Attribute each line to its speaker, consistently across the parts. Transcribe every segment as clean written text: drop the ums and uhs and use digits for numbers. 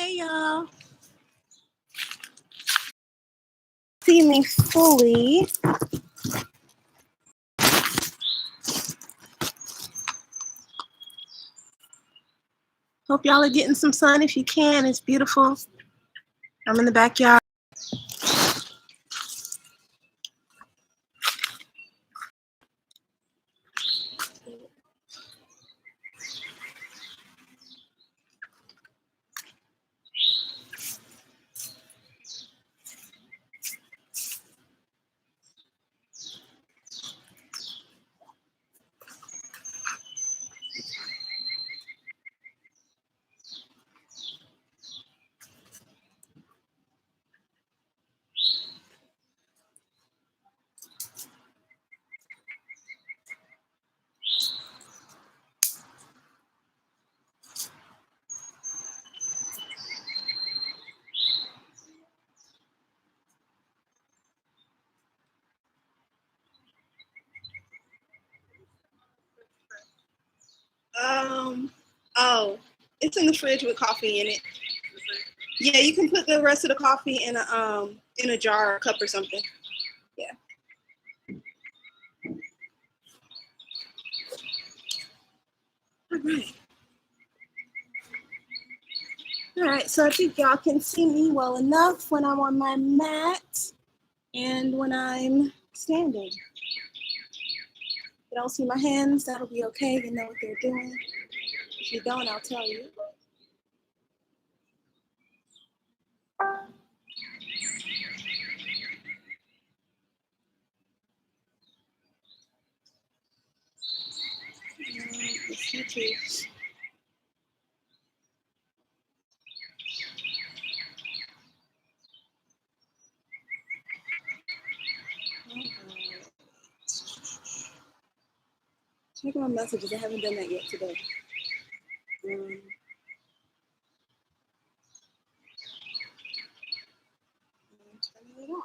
Speaker 1: Hey y'all. See me fully. Hope y'all are getting some sun if you can. It's beautiful. I'm in the backyard. Oh, it's in the fridge with coffee in it. Yeah, you can put the rest of the coffee in a jar or a cup or something. Yeah. All right. All right, so I think y'all can see me well enough when I'm on my mat and when I'm standing. If you don't see my hands, that'll be okay. You know what they're doing. If you don't, I'll tell you. Check my messages. I haven't done that yet today. Turning it off.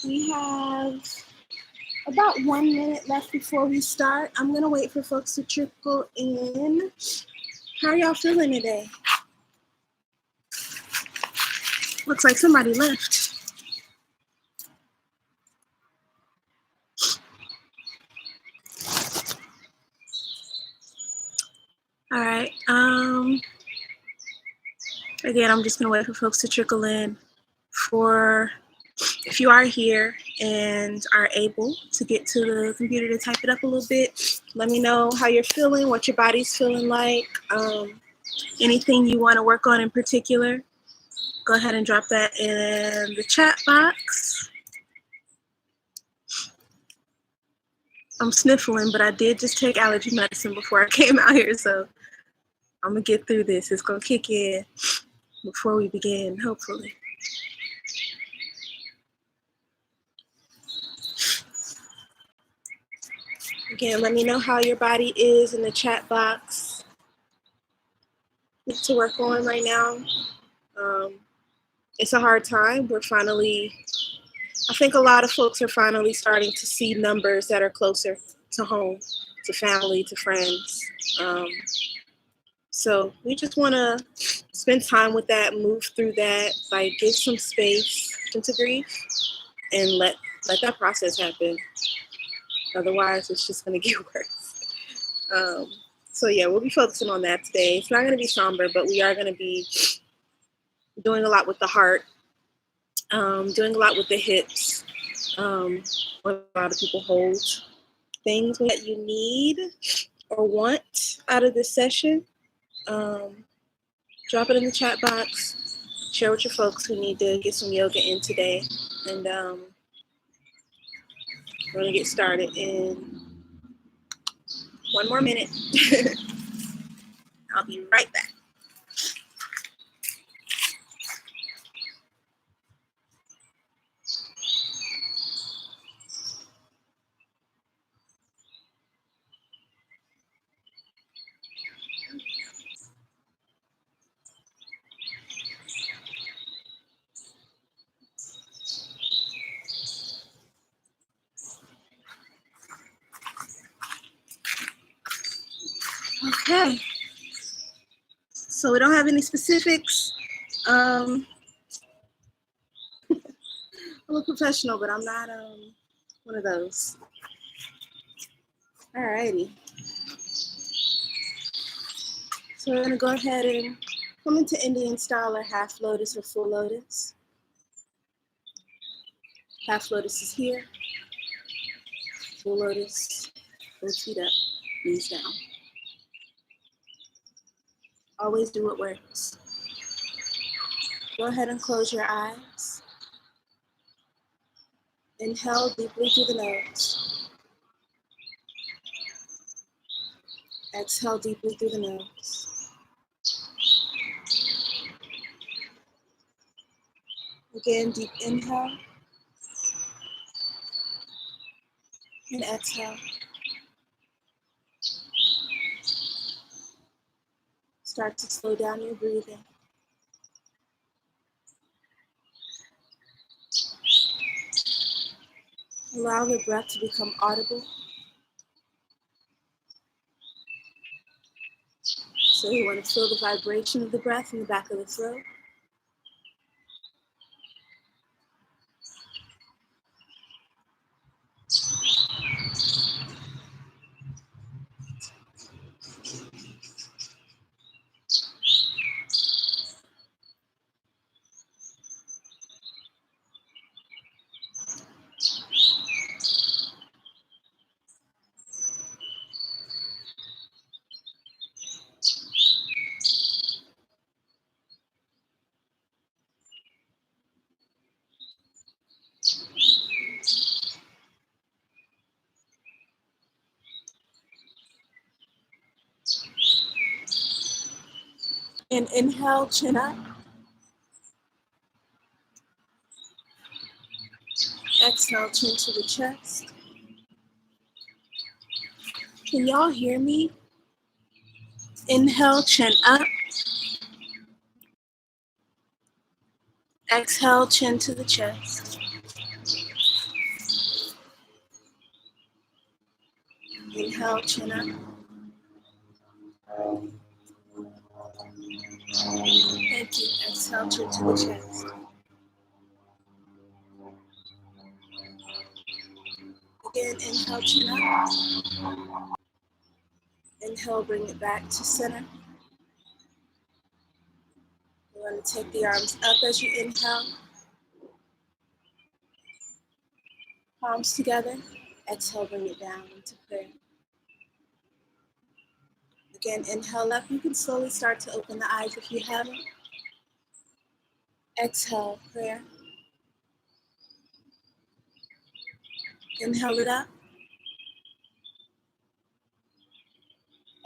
Speaker 1: We have about 1 minute left before we start. I'm gonna wait for folks to trickle in. How are y'all feeling today? Looks like somebody left. All right. Again, I'm just gonna wait for folks to trickle in. If you are here and are able to get to the computer to type it up a little bit, let me know how you're feeling, what your body's feeling like, anything you want to work on in particular. Go ahead and drop that in the chat box. I'm sniffling, but I did just take allergy medicine before I came out here, so I'm gonna get through this. It's gonna kick in before we begin, hopefully. Again, let me know how your body is in the chat box. Need to work on right now. It's a hard time. I think a lot of folks are finally starting to see numbers that are closer to home, to family, to friends. So we just want to spend time with that, move through that, like give some space into grief and let that process happen. Otherwise, it's just going to get worse. So yeah, we'll be focusing on that today. It's not going to be somber, but we are going to be doing a lot with the heart, doing a lot with the hips. A lot of people hold things that you need or want out of this session. Drop it in the chat box. Share with your folks who need to get some yoga in today. And we're going to get started in 1 more minute. I'll be right back. Okay. So we don't have any specifics. I'm a professional, but I'm not one of those. Alrighty. So we're gonna go ahead and come into Indian style or half lotus or full lotus. Half lotus is here. Full lotus, both feet up, knees down. Always do what works. Go ahead and close your eyes. Inhale deeply through the nose. Exhale deeply through the nose. Again, deep inhale and exhale. Start to slow down your breathing. Allow the breath to become audible. So you want to feel the vibration of the breath in the back of the throat. And inhale, chin up. Exhale, chin to the chest. Can y'all hear me? Inhale, chin up. Exhale, chin to the chest. Inhale, chin up. Thank you. Exhale, chin to the chest. Again, inhale, chin up. Inhale, bring it back to center. We're going to take the arms up as you inhale. Palms together. Exhale, bring it down into prayer. Again, inhale up. You can slowly start to open the eyes if you haven't. Exhale, prayer. Inhale it up.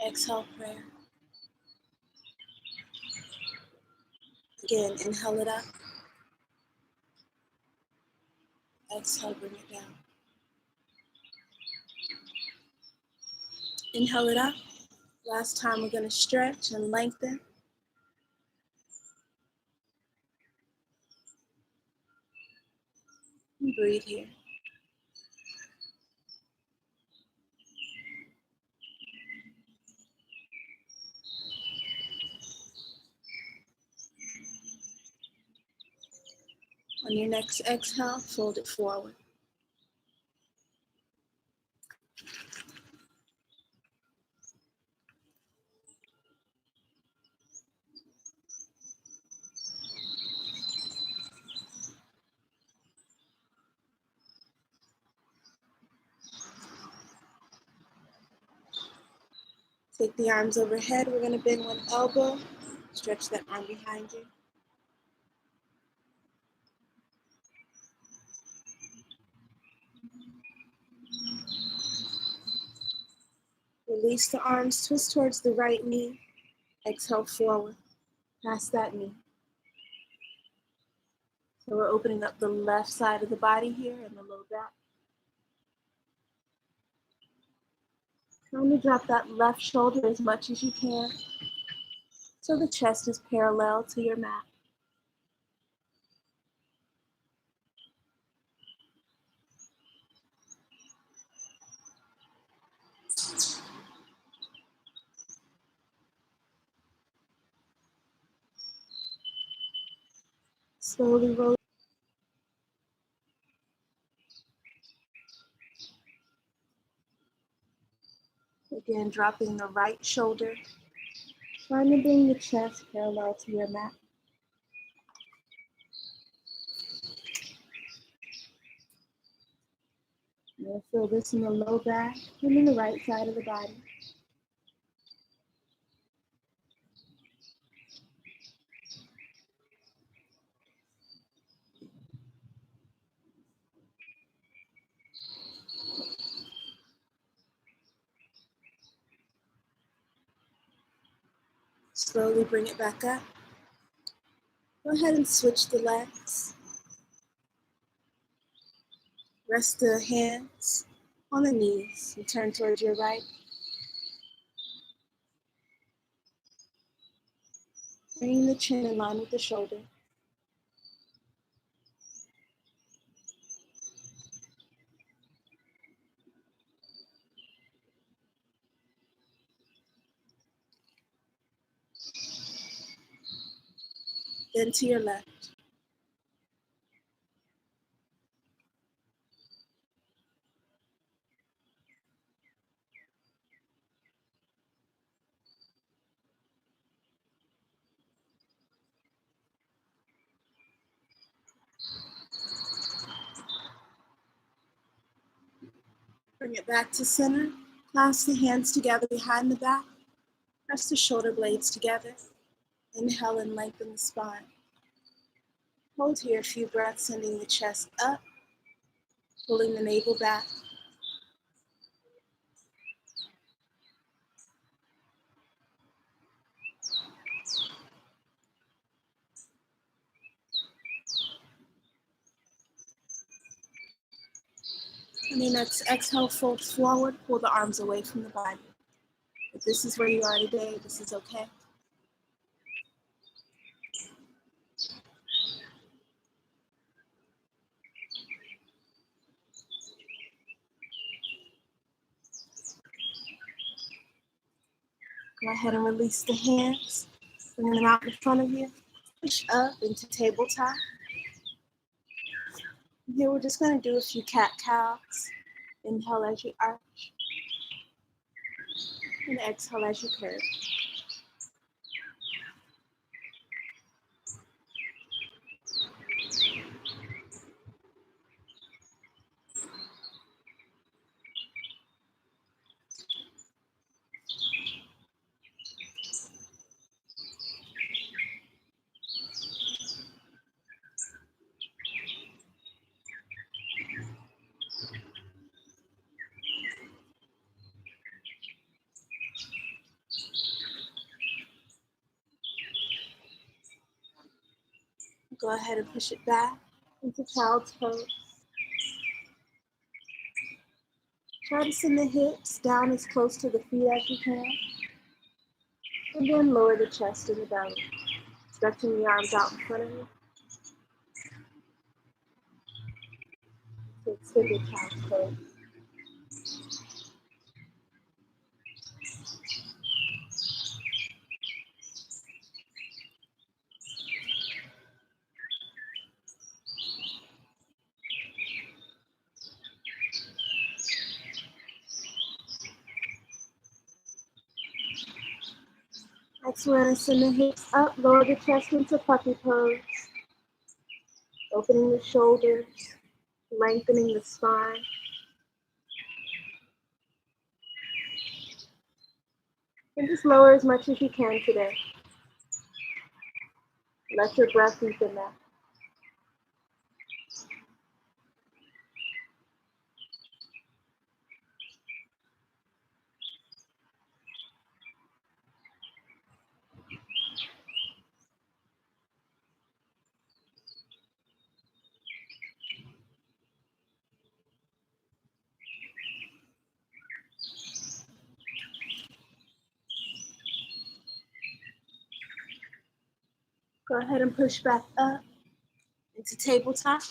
Speaker 1: Exhale, prayer. Again, inhale it up. Exhale, bring it down. Inhale it up. Last time we're going to stretch and lengthen. And breathe here. On your next exhale, fold it forward. Take the arms overhead. We're going to bend one elbow. Stretch that arm behind you. Release the arms, twist towards the right knee. Exhale forward, past that knee. So we're opening up the left side of the body here and the low back. Trying to drop that left shoulder as much as you can so the chest is parallel to your mat. Slowly roll. Again, dropping the right shoulder. Trying to bring the chest parallel to your mat. You'll feel this in the low back and in the right side of the body. Slowly bring it back up. Go ahead and switch the legs. Rest the hands on the knees and turn towards your right. Bringing the chin in line with the shoulder. Then to your left. Bring it back to center. Clasp the hands together behind the back. Press the shoulder blades together. Inhale and lengthen the spine. Hold here a few breaths, sending the chest up, pulling the navel back. And then next exhale, fold forward, pull the arms away from the body. If this is where you are today, this is okay. Go ahead and release the hands. Bring them out in front of you. Push up into tabletop. Here we're just going to do a few cat-cows. Inhale as you arch. And exhale as you curve. Go ahead and push it back into child's pose. Try to send the hips down as close to the feet as you can. And then lower the chest and the belly. Stretching the arms out in front of you. To extend your child's pose. Next, we're going to send the hips up, lower the chest into puppy pose. Opening the shoulders, lengthening the spine. And just lower as much as you can today. Let your breath deepen that. Go ahead and push back up into tabletop.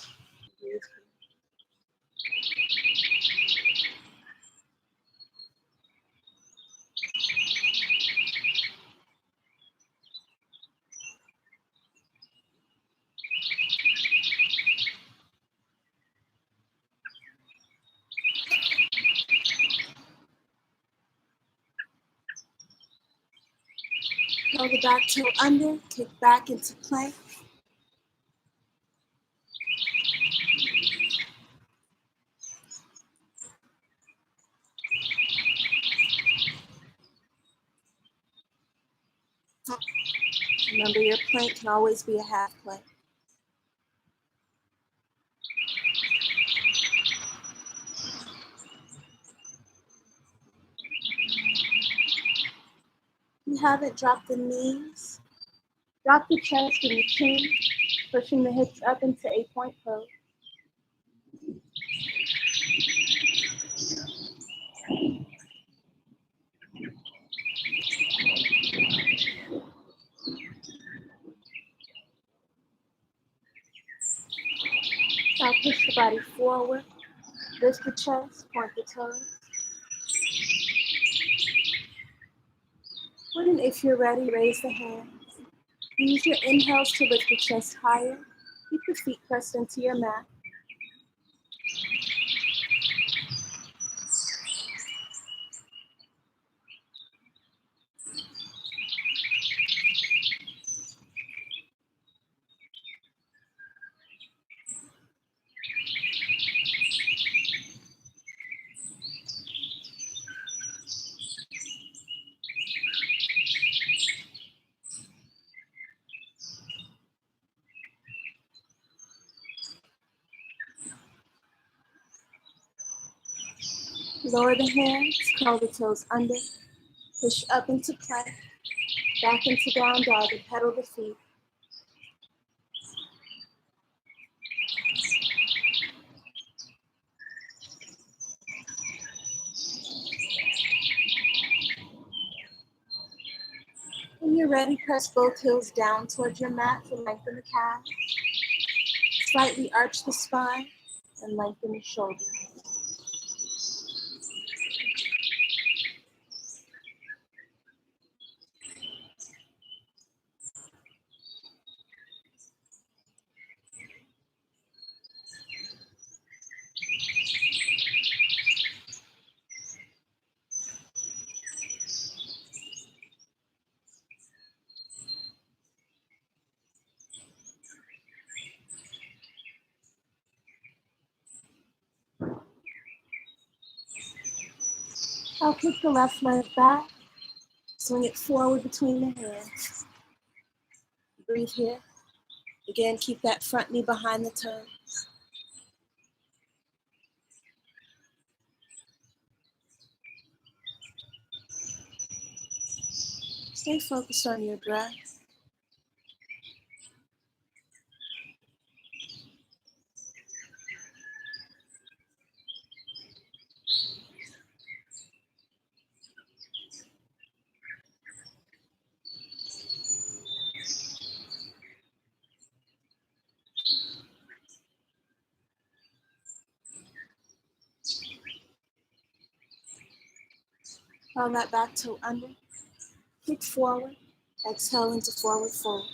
Speaker 1: Roll the back toe under, kick back into plank. Remember, your plank can always be a half plank. You haven't dropped the knees. Drop the chest and the chin, pushing the hips up into 8-point pose. Now push the body forward, lift the chest, point the toes. And if you're ready, raise the hands. Use your inhales to lift the chest higher. Keep the feet pressed into your mat. Lower the hands, curl the toes under, push up into plank, back into down dog and pedal the feet. When you're ready, press both heels down towards your mat to lengthen the calf. Slightly arch the spine and lengthen the shoulders. I'll kick the left leg back, swing it forward between the hands. Breathe here. Again, keep that front knee behind the toe. Stay focused on your breath. Roll that back toe under, kick forward, exhale into forward fold.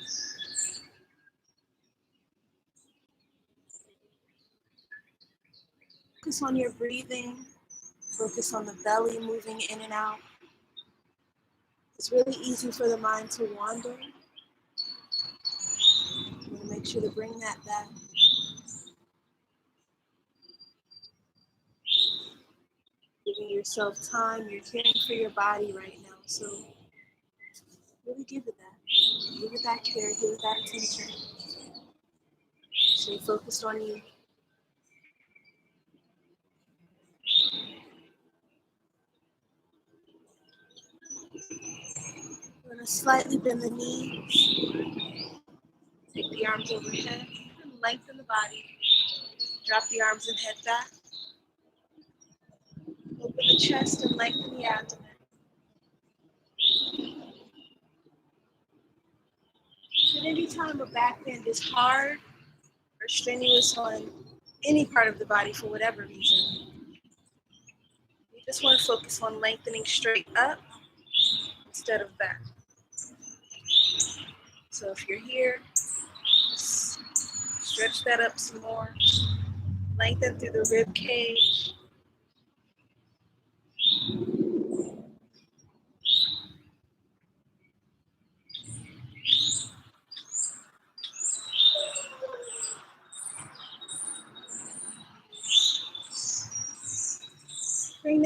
Speaker 1: Focus on your breathing, focus on the belly moving in and out. It's really easy for the mind to wander. You want to make sure to bring that back. Giving yourself time, you're caring for your body right now, so really give it that. Give it that care, give it that attention. Stay focused on you. We're going to slightly bend the knees. Take the arms overhead and lengthen the body. Drop the arms and head back. Open the chest and lengthen the abdomen. At any time a back bend is hard or strenuous on any part of the body for whatever reason, you just want to focus on lengthening straight up instead of back. So if you're here, just stretch that up some more. Lengthen through the rib cage.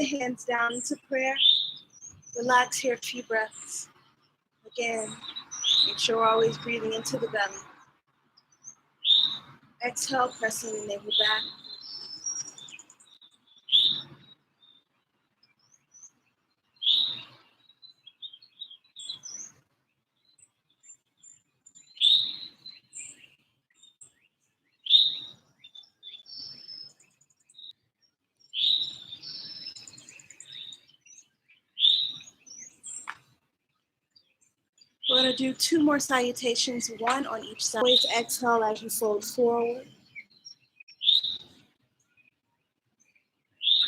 Speaker 1: the hands down into prayer. Relax here a few breaths. Again, make sure we're always breathing into the belly. Exhale, pressing the navel back. We're going to do 2 more salutations, one on each side. Always exhale as you fold forward.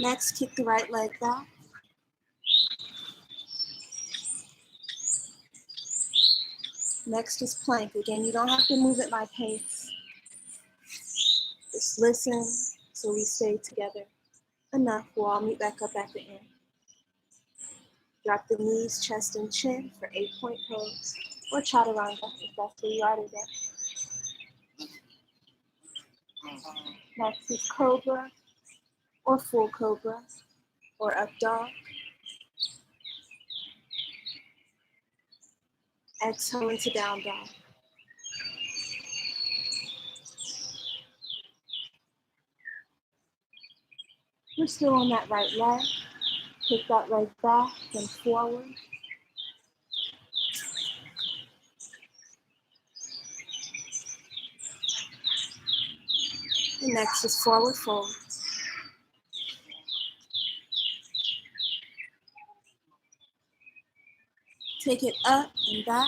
Speaker 1: Next, kick the right leg back. Next is plank. Again, you don't have to move at my pace. Just listen so we stay together enough. We'll all meet back up at the end. Drop the knees, chest, and chin for 8-point pose, or chaturanga if that's where you are today. Next is cobra, or full cobra, or up dog. Exhale into down dog. We're still on that right leg. Kick that leg back and forward. And next is forward fold. Take it up and back.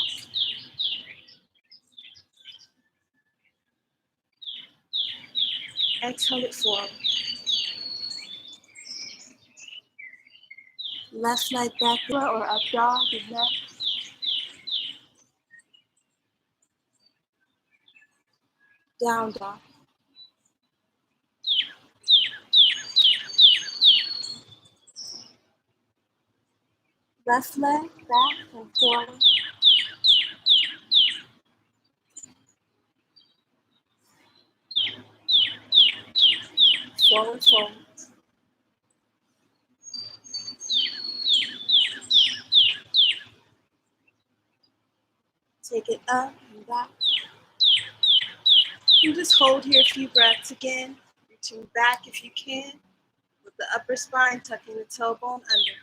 Speaker 1: Exhale it forward. Left leg back or up dog is next. Down dog. Left leg back and forward. Forward fold. Take it up and back. You just hold here a few breaths again. Reaching back if you can, with the upper spine tucking the tailbone under.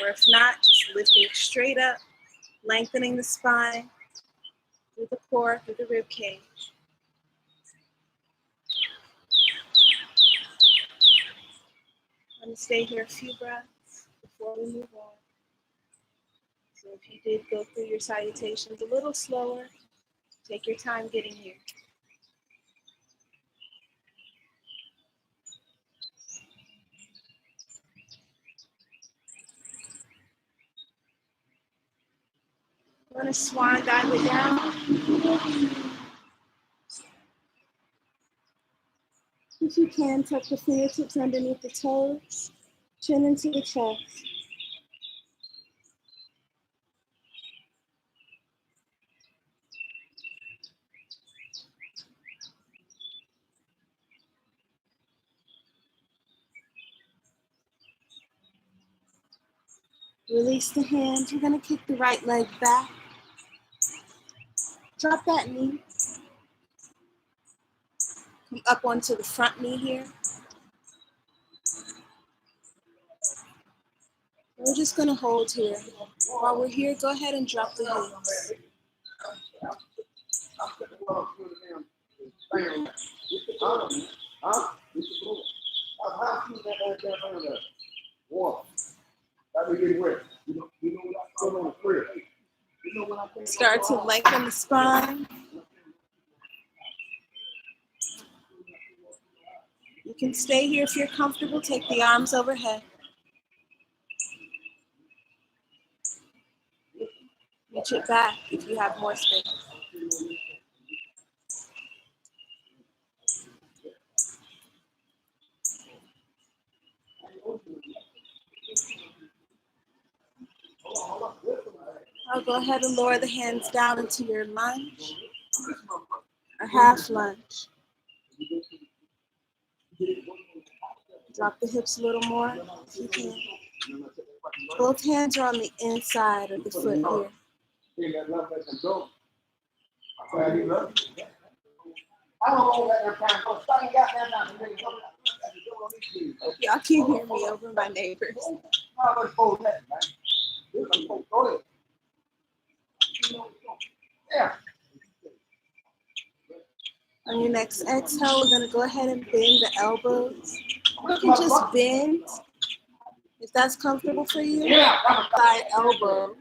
Speaker 1: Or if not, just lifting straight up, lengthening the spine through the core, through the rib cage. I'm going to stay here a few breaths before we move on. So if you did go through your salutations a little slower, take your time getting here. I'm going to swan dive it down. If you can, tuck the fingertips underneath the toes, chin into the chest. Release the hands. You're going to kick the right leg back. Drop that knee. Come up onto the front knee here. We're just going to hold here. While we're here, go ahead and drop the heels. Start to lengthen the spine. You can stay here if you're comfortable. Take the arms overhead. Reach it back if you have more space. I'll go ahead and lower the hands down into your lunge or half lunge. Drop the hips a little more if you can. Both hands are on the inside of the foot here. Y'all can hear me over my neighbors. On your next exhale, we're going to go ahead and bend the elbows. You can just bend if that's comfortable for you. Side elbow.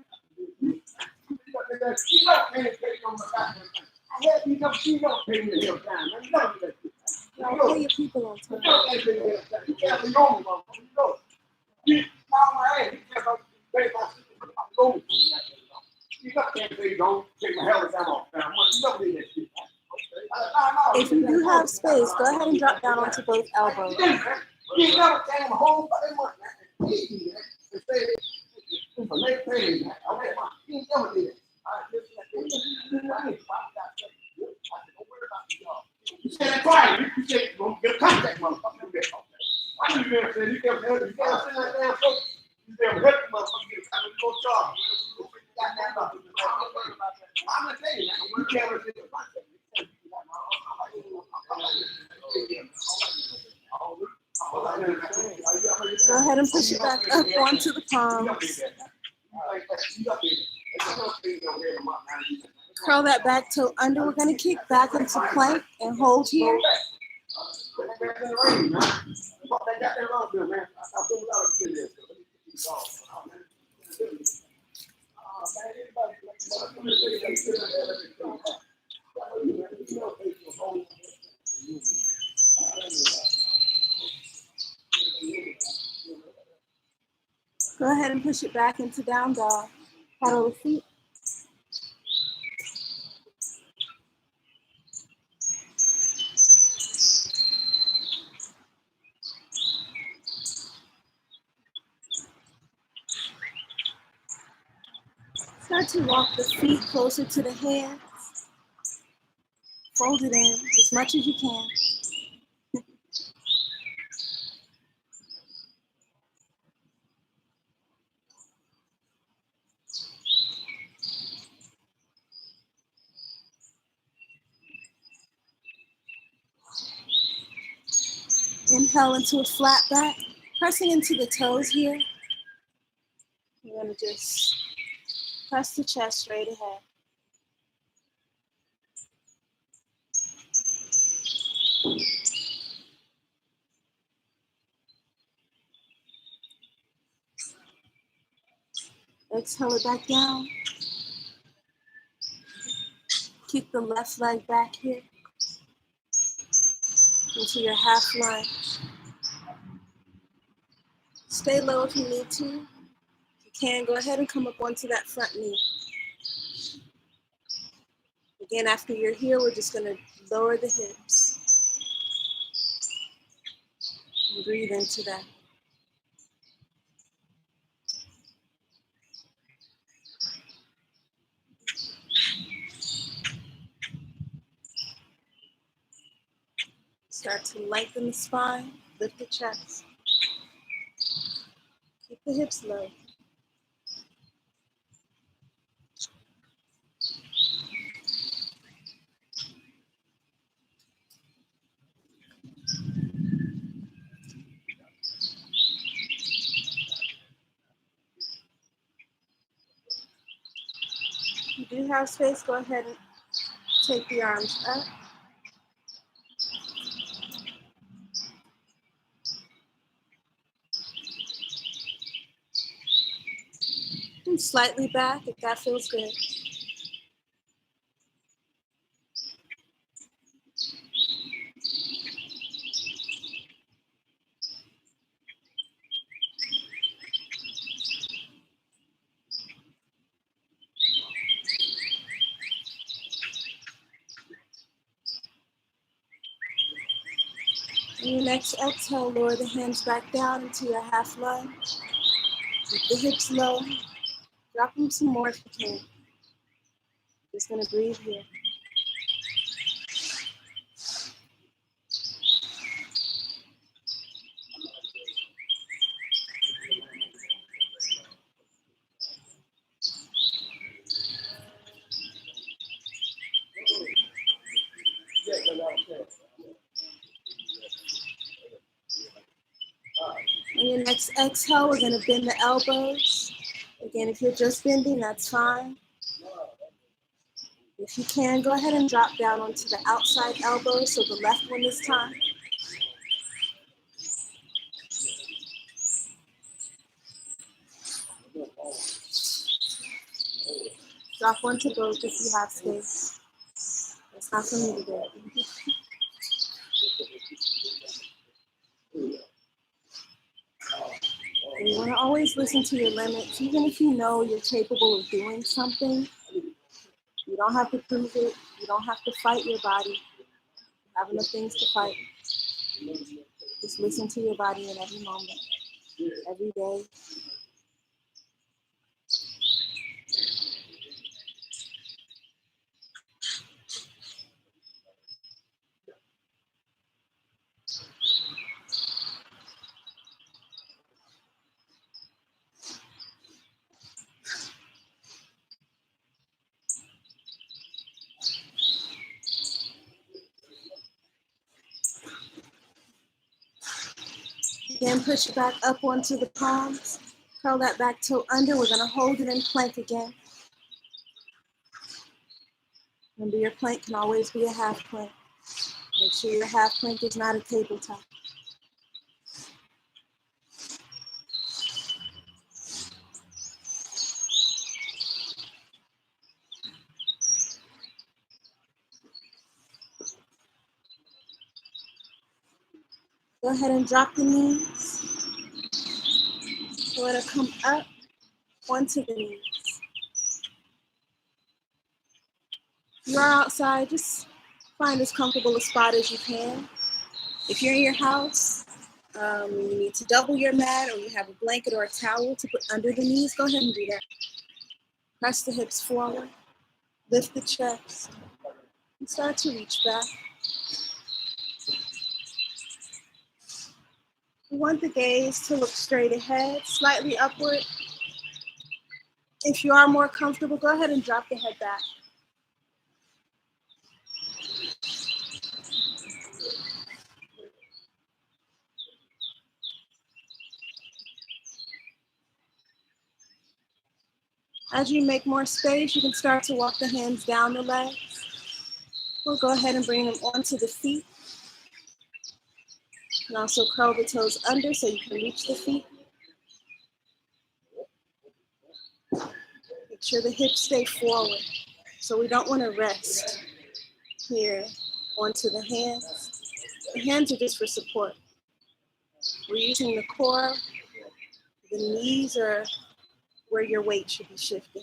Speaker 1: Y'all put your people on time. If you do have space, go ahead and drop down onto both elbows. Go ahead and push it back up onto the palms. Curl that back toe under. We're going to kick back into plank and hold here. Go ahead and push it back into down dog. Paddle the feet. Start to walk the feet closer to the hands. Fold it in as much as you can. Inhale into a flat back, pressing into the toes here. We're going to just press the chest straight ahead. Exhale it back down. Keep the left leg back here into your half lunge. Stay low if you need to. If you can, go ahead and come up onto that front knee. Again, after you're here, we're just going to lower the hips. And breathe into that. Start to lengthen the spine, lift the chest. Keep the hips low. If you do have space, go ahead and take the arms up. And slightly back if that feels good. On your next exhale, lower the hands back down into your half lunge. Keep the hips low. Drop them some more if you can. Just gonna breathe here. Next exhale, we're going to bend the elbows. Again, if you're just bending, that's fine. If you can, go ahead and drop down onto the outside elbow, so the left one this time. Drop onto both if you have space. That's not for me to do. You want to always listen to your limits, even if you know you're capable of doing something. You don't have to prove it. You don't have to fight your body. You have enough things to fight. Just listen to your body in every moment, every day. Again, push it back up onto the palms. Curl that back toe under. We're going to hold it in plank again. Remember, your plank can always be a half plank. Make sure your half plank is not a tabletop. Go ahead and drop the knees. So let it come up onto the knees. If you're outside, just find as comfortable a spot as you can. If you're in your house, you need to double your mat, or you have a blanket or a towel to put under the knees, go ahead and do that. Press the hips forward, lift the chest, and start to reach back. We want the gaze to look straight ahead, slightly upward. If you are more comfortable, go ahead and drop the head back. As you make more space, you can start to walk the hands down the legs. We'll go ahead and bring them onto the feet. And also curl the toes under so you can reach the feet. Make sure the hips stay forward. So we don't want to rest here onto the hands. The hands are just for support. We're using the core. The knees are where your weight should be shifting.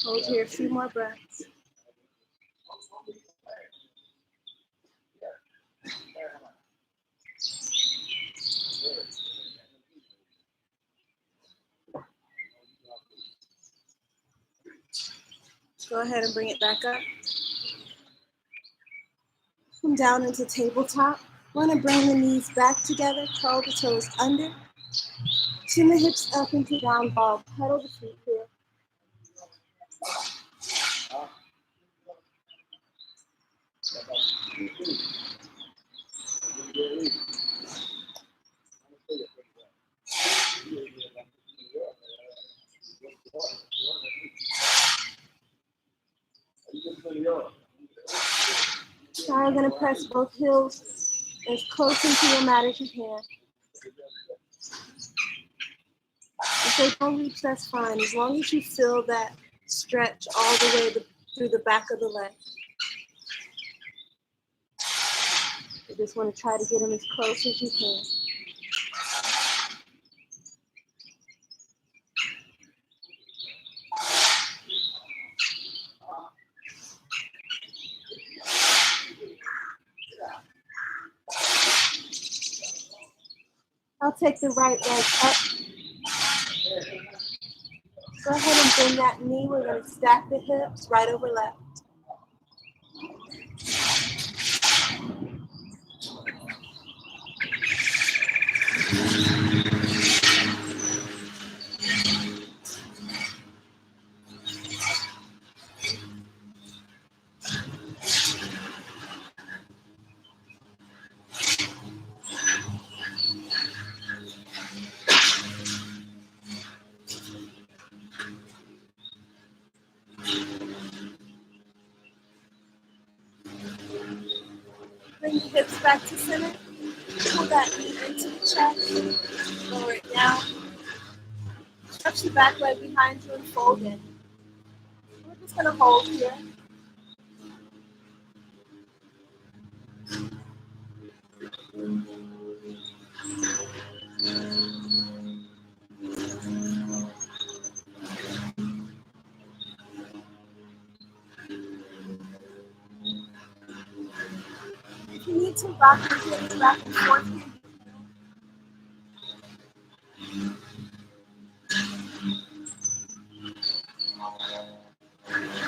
Speaker 1: Hold here a few more breaths. Go ahead and bring it back up. Come down into tabletop. Want to bring the knees back together, curl the toes under. Chin the hips up into down dog. Pedal the feet here. Now you're going to press both heels as close into your mat as you can. If they don't reach, that's fine. As long as you feel that stretch all the way through the back of the leg. You just want to try to get them as close as you can. I'll take the right leg up. Go ahead and bend that knee. We're going to stack the hips right over left. hips back to center. Pull that knee into the chest. Lower it down. Stretch the back leg behind you and fold in. We're just going to hold here. If you need to rock your hips back and forth,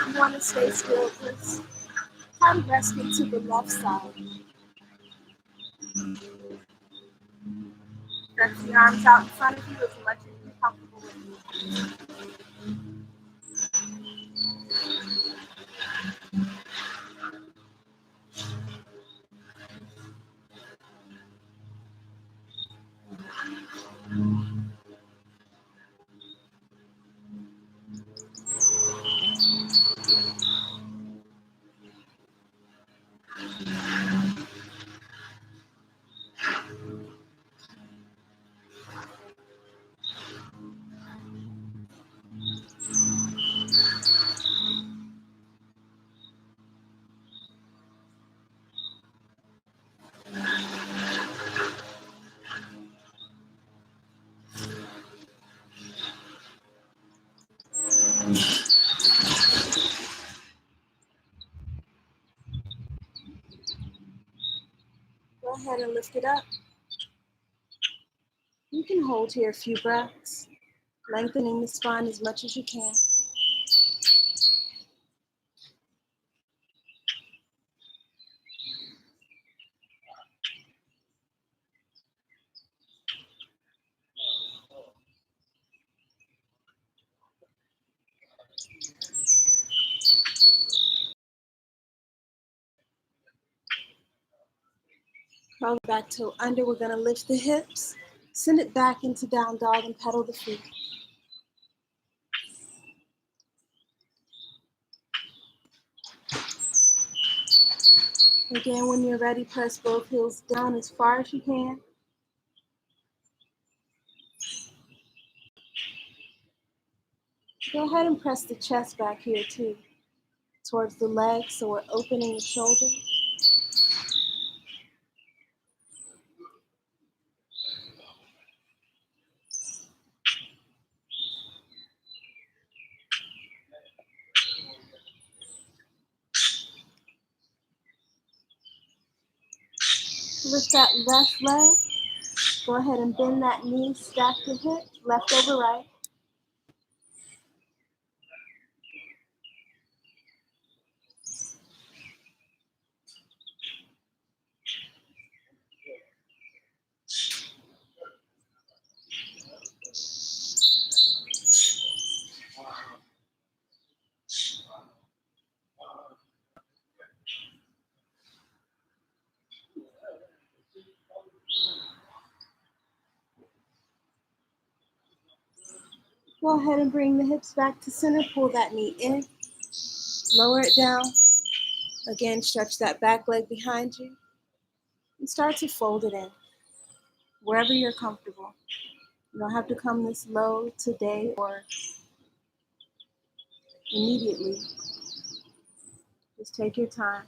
Speaker 1: you want to stay still, just try to rest into the left side. Stretch the arms out in front of you as much as you're comfortable with. Go ahead and lift it up. You can hold here a few breaths, lengthening the spine as much as you can. Curl the back toe under. We're going to lift the hips, send it back into down dog and pedal the feet. Again, when you're ready, press both heels down as far as you can. Go ahead and press the chest back here too, towards the legs, so we're opening the shoulder. Lift that left leg. Go ahead and bend that knee, stack the hips, left over right. Go ahead and bring the hips back to center. Pull that knee in. Lower it down. Again, stretch that back leg behind you. And start to fold it in, wherever you're comfortable. You don't have to come this low today or immediately. Just take your time.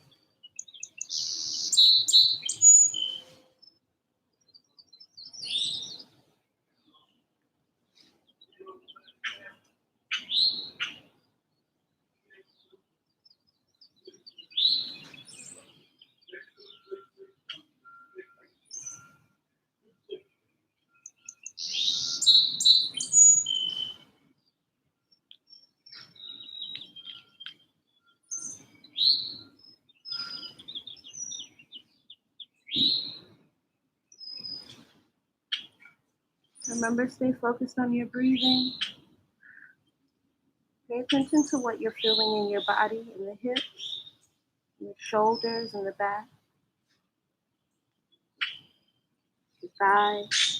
Speaker 1: Remember, stay focused on your breathing. Pay attention to what you're feeling in your body, in the hips, in the shoulders, in the back, the thighs.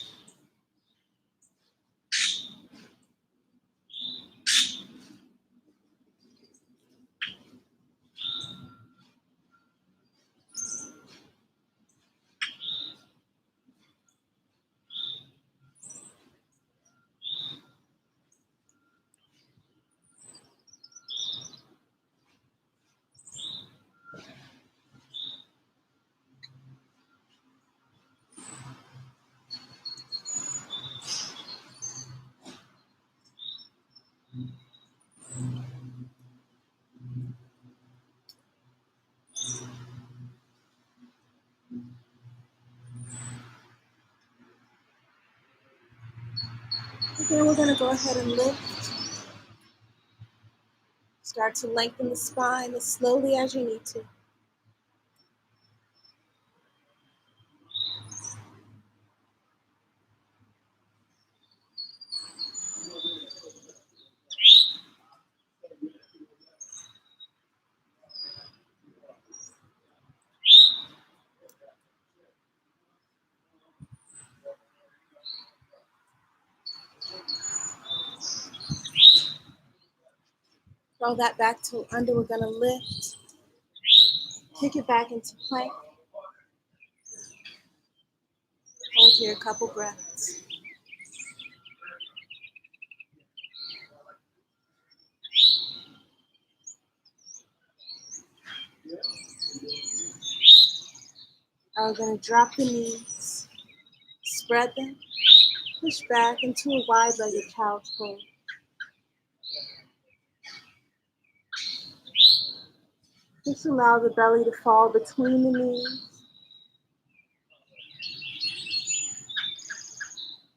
Speaker 1: Then we're going to go ahead and lift. Start to lengthen the spine as slowly as you need to. Roll that back to under. We're going to lift. Kick it back into plank. Hold here a couple breaths. Now we're going to drop the knees. Spread them. Push back into a wide-legged child's pose. Just allow the belly to fall between the knees.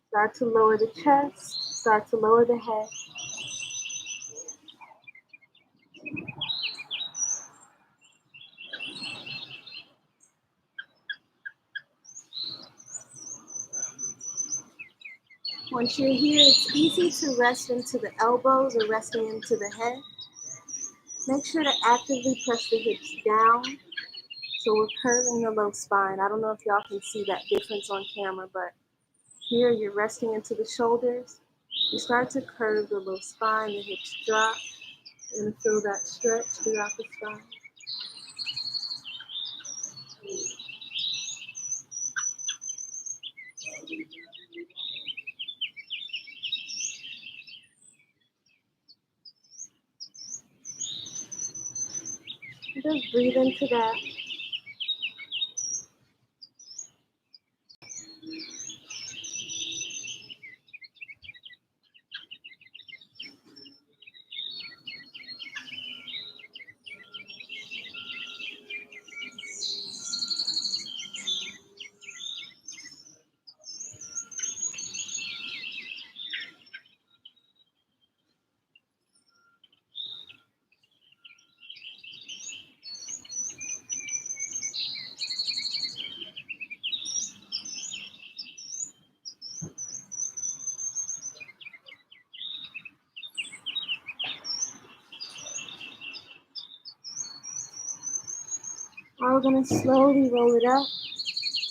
Speaker 1: Start to lower the chest. Start to lower the head. Once you're here, it's easy to rest into the elbows or resting into the head. Make sure to actively press the hips down so we're curving the low spine. I don't know if y'all can see that difference on camera, but here you're resting into the shoulders. You start to curve the low spine, the hips drop, and feel that stretch throughout the spine. Just breathe into that. Now we're going to slowly roll it up.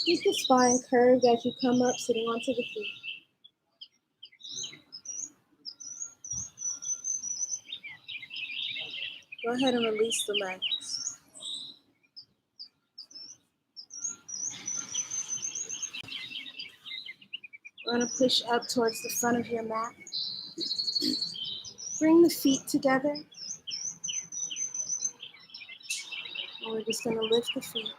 Speaker 1: Keep the spine curved as you come up, sitting onto the feet. Go ahead and release the legs. We're going to push up towards the front of your mat. Bring the feet together. And we're just going to lift the feet.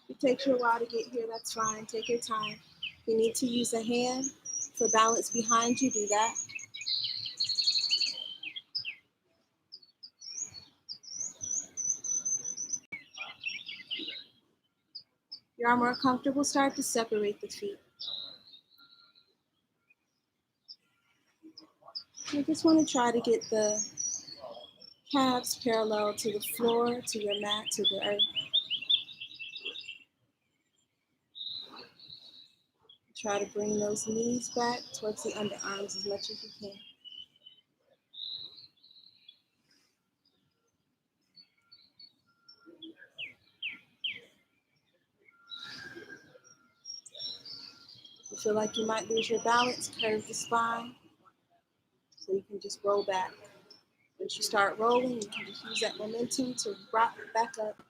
Speaker 1: If it takes you a while to get here, that's fine. Take your time. If you need to use a hand for balance behind you, do that. If you are more comfortable, start to separate the feet. You just want to try to get the calves parallel to the floor, to your mat, to the earth. Try to bring those knees back towards the underarms as much as you can. If you feel like you might lose your balance, curve the spine so you can just roll back. Once you start rolling, you can just use that momentum to rock back up.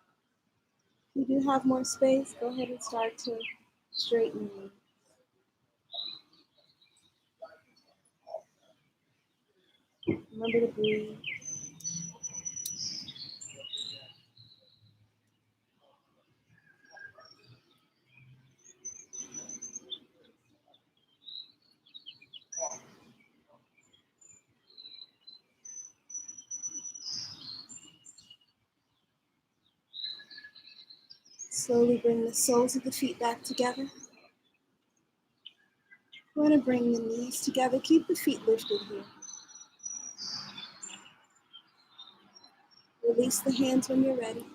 Speaker 1: If you do have more space, go ahead and start to straighten the knees. Remember to breathe. Slowly bring the soles of the feet back together. We're going to bring the knees together. Keep the feet lifted here. Release the hands when you're ready.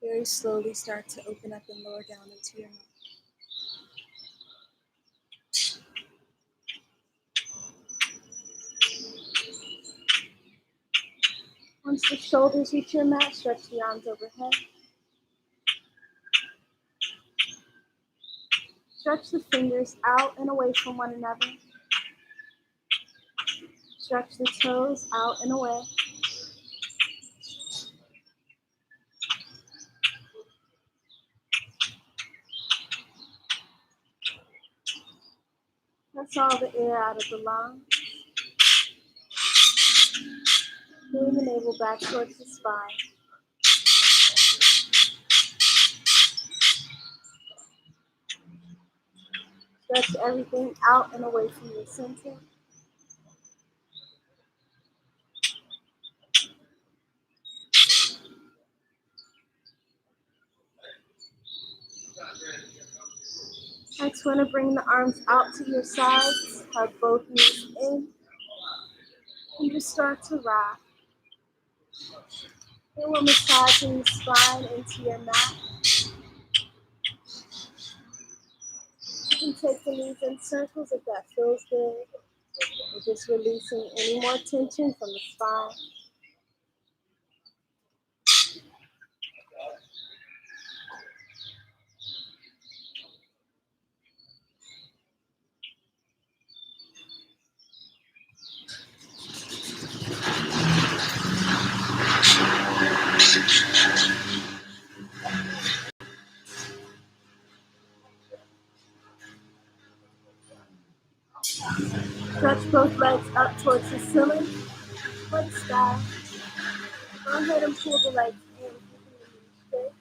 Speaker 1: Very slowly start to open up and lower down into your mouth. Once the shoulders reach your mat, stretch the arms overhead. Stretch the fingers out and away from one another. Stretch the toes out and away. Press all the air out of the lungs. Bring the navel back towards the spine. Stretch everything out and away from your center. Next, we're going to bring the arms out to your sides. Hug both knees in. And just start to rock. Then we're massaging the spine into your mat. You can take the knees in circles if that feels good. We're just releasing any more tension from the spine. Stretch both legs up towards the ceiling or the sky. Go ahead and pull the legs in, keeping the knees straight.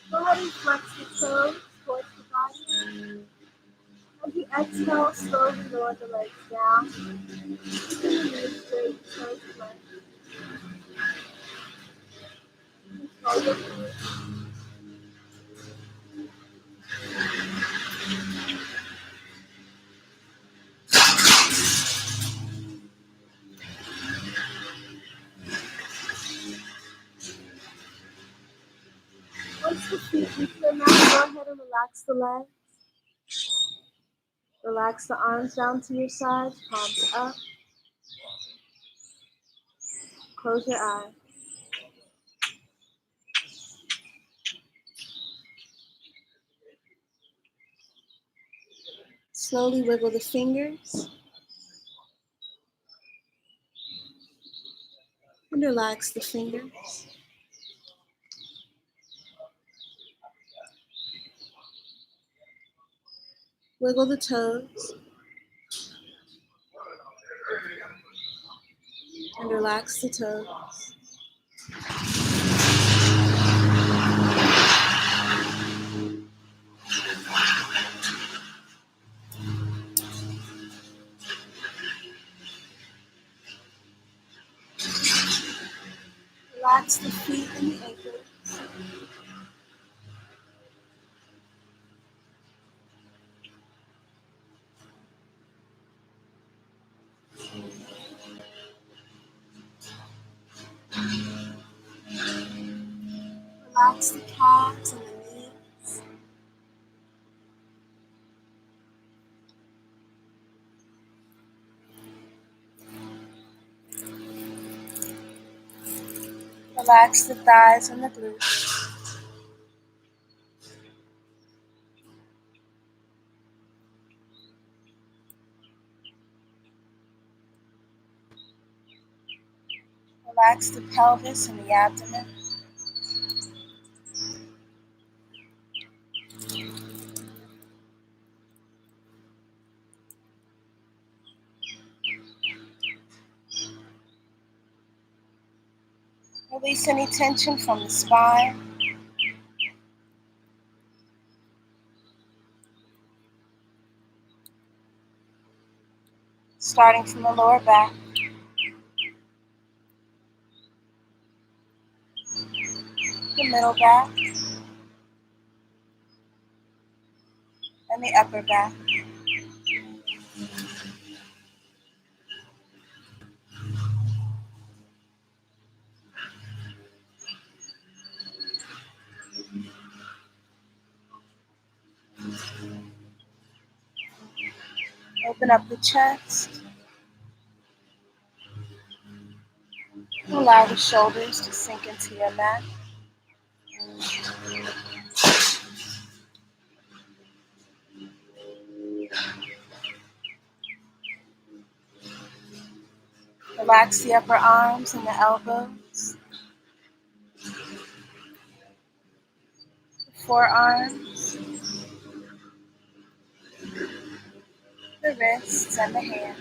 Speaker 1: Go ahead and flex the toes towards the body. As you exhale, slowly lower the legs down. Keeping the knees straight, toes flat. Control your breathing. Once the feet reach your mat, go ahead and relax the legs. Relax the arms down to your sides, palms up. Close your eyes. Slowly wiggle the fingers. And relax the fingers. Wiggle the toes. And relax the toes. Relax the feet and the ankles. Relax the calves and the knees. Relax the thighs and the glutes. Relax the pelvis and the abdomen. Release any tension from the spine. Starting from the lower back. The middle back. And the upper back. Open up the chest. Allow the shoulders to sink into your mat. Relax the upper arms and the elbows. The forearms. The wrists and the hands.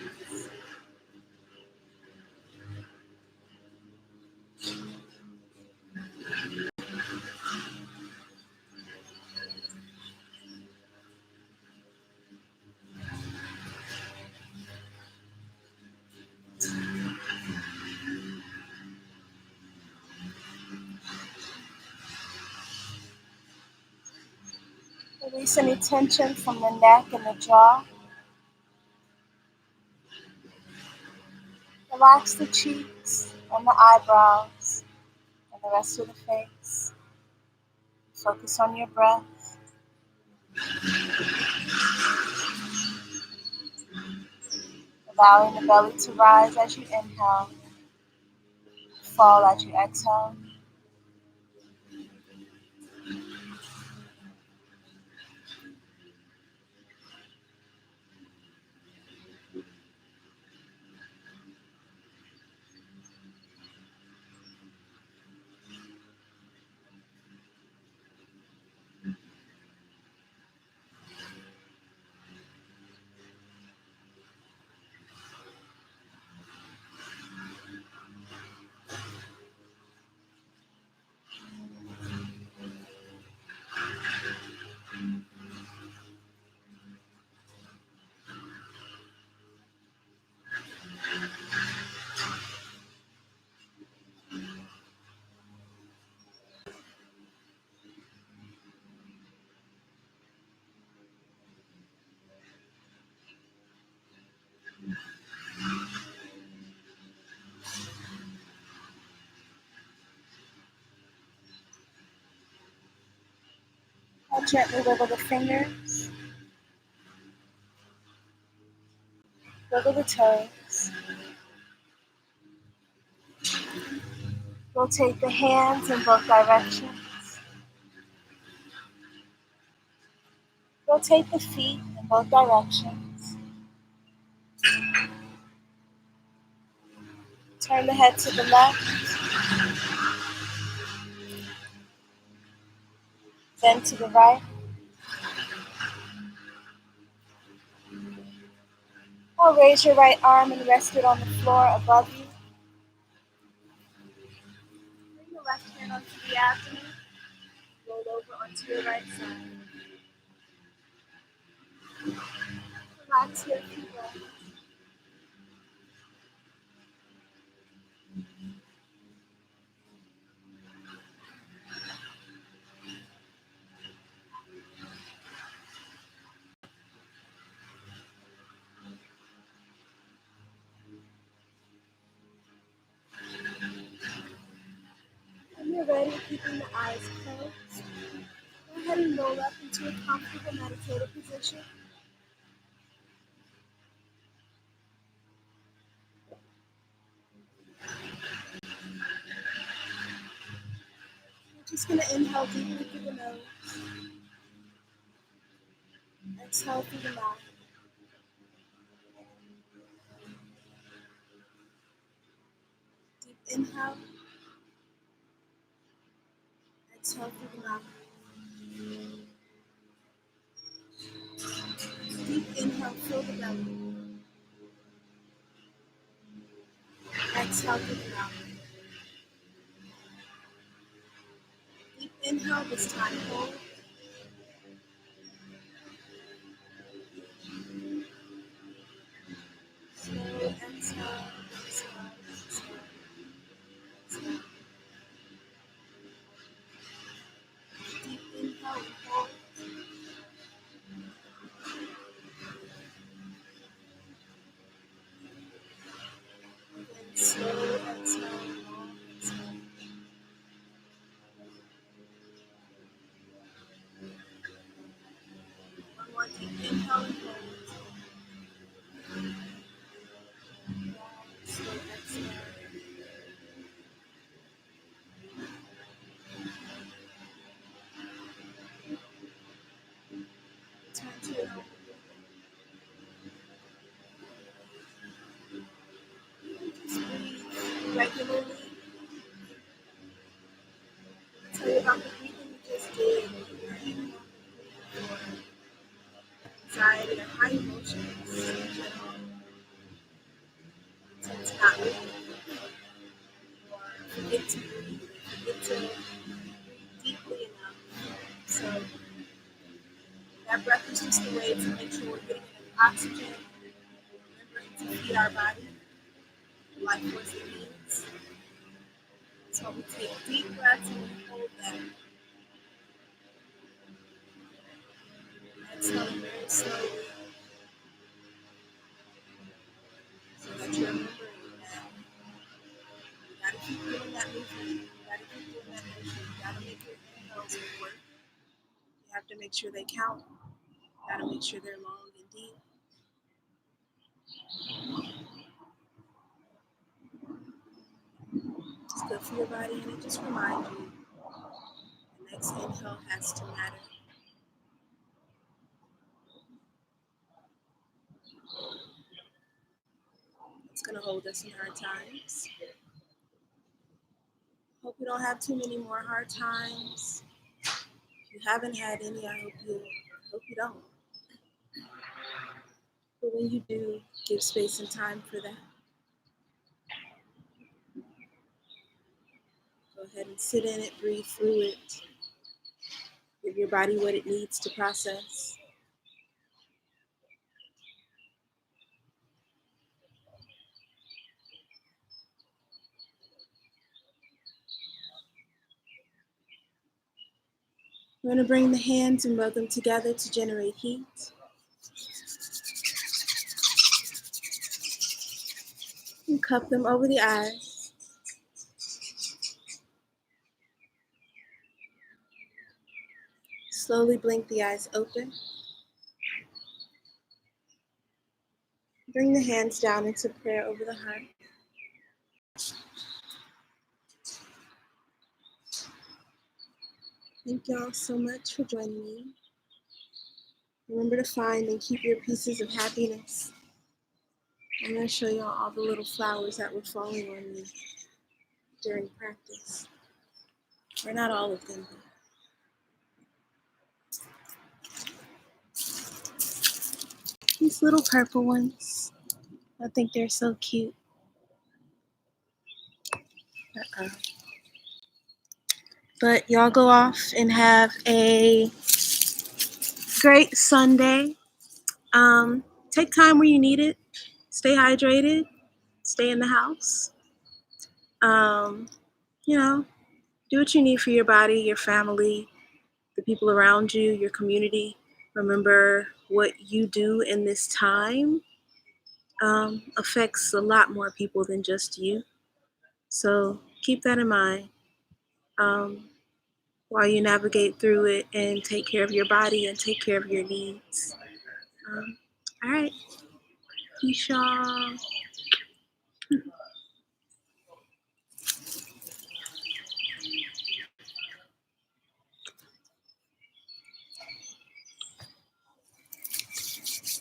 Speaker 1: Release any tension from the neck and the jaw. Relax the cheeks and the eyebrows and the rest of the face. Focus on your breath. Allowing the belly to rise as you inhale, fall as you exhale. Now gently wiggle the fingers, wiggle the toes. Rotate the hands in both directions. Rotate the feet in both directions. Turn the head to the left, then to the right. Or raise your right arm and rest it on the floor above you. Bring the left hand onto the abdomen. Roll over onto your right side. Relax your feet. When you're ready, keeping the eyes closed, go ahead and roll up into a comfortable meditative position. We're just going to inhale deeply through the nose, exhale through the mouth. Deep inhale. Exhale through the mouth. Deep inhale, fill the belly. Exhale through the mouth. Deep inhale, this time hold. Slow exhale, exhale, exhale, exhale. Deep inhale and hold. Then slow exhale, long exhale. One more deep inhale and hold. Slow exhale. Return to your normal breathing. Just breathe regularly. Tell you about the breathing you just did. Breathe for anxiety or high emotions in general. So it's not really or forget to breathe, forget to breathe deeply enough. So that breath is just a way to make sure we're getting enough oxygen, remembering to feed our body the life force it needs. So we take deep breaths and we hold them. Exhale very slowly so that you're remembering that you gotta keep doing that movement, you gotta keep doing that motion, you gotta make your inhales work. You have to make sure they count. You gotta make sure they're long and deep. It's good for your body, and it just reminds you the next inhale has to matter. It's going to hold us in hard times. Hope you don't have too many more hard times. If you haven't had any, I hope you don't. But when you do, give space and time for that. Go ahead and sit in it, breathe through it. Give your body what it needs to process. We're going to bring the hands and rub them together to generate heat. And cup them over the eyes. Slowly blink the eyes open. Bring the hands down into prayer over the heart. Thank y'all so much for joining me. Remember to find and keep your pieces of happiness. I'm going to show y'all all the little flowers that were falling on me during practice. Or not all of them. These little purple ones. I think they're so cute. But y'all go off and have a great Sunday. Take time where you need it. Stay hydrated. Stay in the house. Do what you need for your body, your family, the people around you, your community. Remember what you do in this time affects a lot more people than just you. So keep that in mind while you navigate through it and take care of your body and take care of your needs. All right. Peace, y'all.